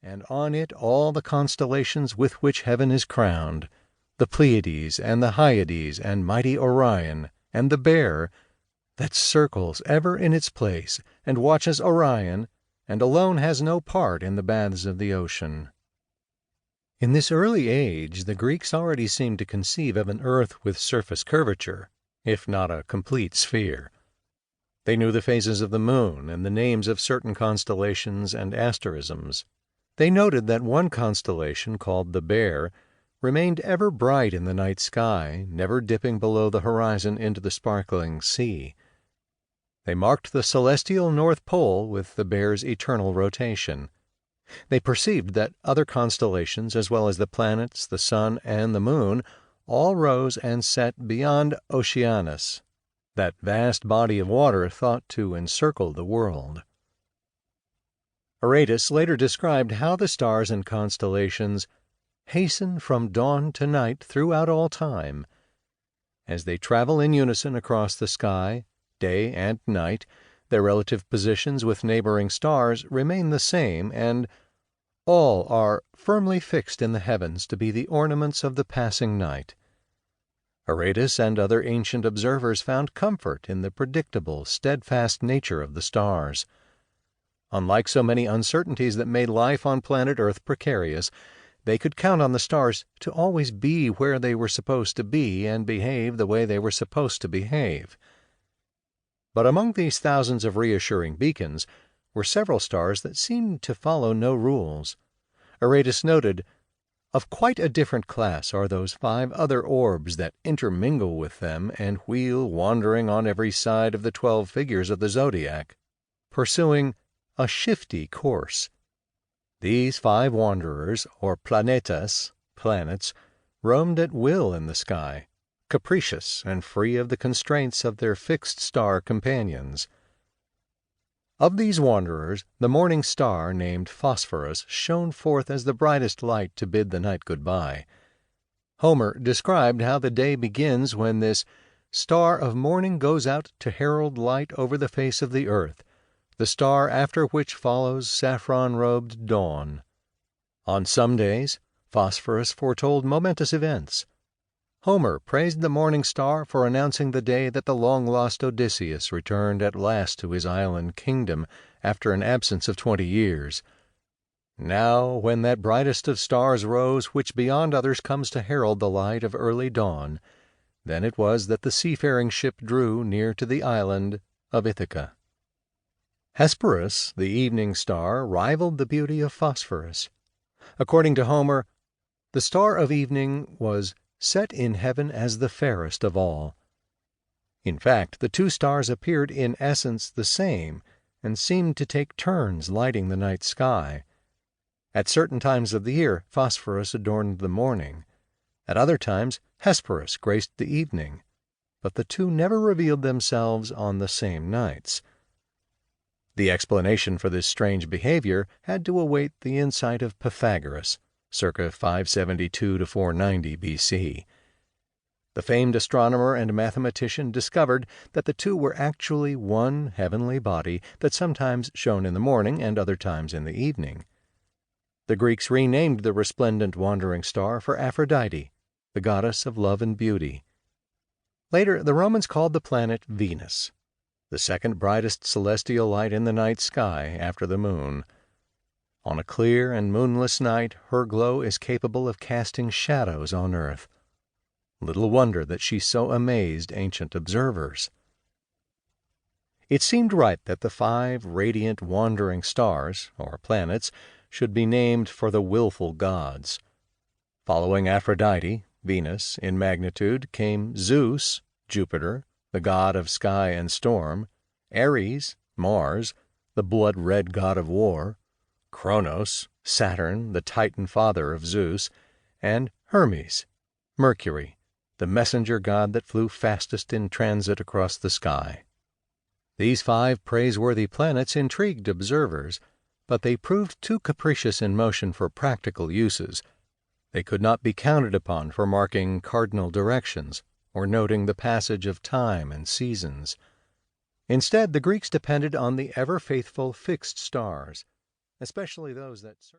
and on it all the constellations with which heaven is crowned, the Pleiades and the Hyades and mighty Orion, and the Bear, that circles ever in its place and watches Orion, and alone has no part in the baths of the ocean. In this early age the Greeks already seemed to conceive of an earth with surface curvature, if not a complete sphere. They knew the phases of the moon and the names of certain constellations and asterisms. They noted that one constellation, called the Bear, remained ever bright in the night sky, never dipping below the horizon into the sparkling sea. They marked the celestial North Pole with the Bear's eternal rotation. They perceived that other constellations, as well as the planets, the sun, and the moon, all rose and set beyond Oceanus, that vast body of water thought to encircle the world. Aratus later described how the stars and constellations hasten from dawn to night throughout all time. As they travel in unison across the sky, day and night, their relative positions with neighboring stars remain the same, and all are firmly fixed in the heavens to be the ornaments of the passing night. Aratus and other ancient observers found comfort in the predictable, steadfast nature of the stars. Unlike so many uncertainties that made life on planet Earth precarious, they could count on the stars to always be where they were supposed to be and behave the way they were supposed to behave. But among these thousands of reassuring beacons were several stars that seemed to follow no rules. Aratus noted, "Of quite a different class are those 5 other orbs that intermingle with them and wheel wandering on every side of the 12 figures of the zodiac, pursuing a shifty course. These 5 wanderers, or planetas, planets, roamed at will in the sky, capricious and free of the constraints of their fixed star companions. Of these wanderers, the morning star, named Phosphorus, shone forth as the brightest light to bid the night good-bye. Homer described how the day begins when this star of morning goes out to herald light over the face of the earth, the star after which follows saffron-robed dawn. On some days, Phosphorus foretold momentous events. Homer praised the morning star for announcing the day that the long-lost Odysseus returned at last to his island kingdom after an absence of 20 years. Now, when that brightest of stars rose which beyond others comes to herald the light of early dawn, then it was that the seafaring ship drew near to the island of Ithaca. Hesperus, the evening star, rivaled the beauty of Phosphorus. According to Homer, the star of evening was set in heaven as the fairest of all. In fact, the 2 stars appeared in essence the same, and seemed to take turns lighting the night sky. At certain times of the year, Phosphorus adorned the morning. At other times, Hesperus graced the evening. But the 2 never revealed themselves on the same nights. The explanation for this strange behavior had to await the insight of Pythagoras, circa 572 to 490 B.C. The famed astronomer and mathematician discovered that the 2 were actually one heavenly body that sometimes shone in the morning and other times in the evening. The Greeks renamed the resplendent wandering star for Aphrodite, the goddess of love and beauty. Later, the Romans called the planet Venus, the second brightest celestial light in the night sky after the moon. On a clear and moonless night, her glow is capable of casting shadows on earth. Little wonder that she so amazed ancient observers. It seemed right that the 5 radiant wandering stars, or planets, should be named for the willful gods. Following Aphrodite, Venus, in magnitude, came Zeus, Jupiter, the god of sky and storm, Ares, Mars, the blood-red god of war, Kronos, Saturn, the Titan father of Zeus, and Hermes, Mercury, the messenger god that flew fastest in transit across the sky. These 5 praiseworthy planets intrigued observers, but they proved too capricious in motion for practical uses. They could not be counted upon for marking cardinal directions or noting the passage of time and seasons. Instead, the Greeks depended on the ever-faithful fixed stars, especially those that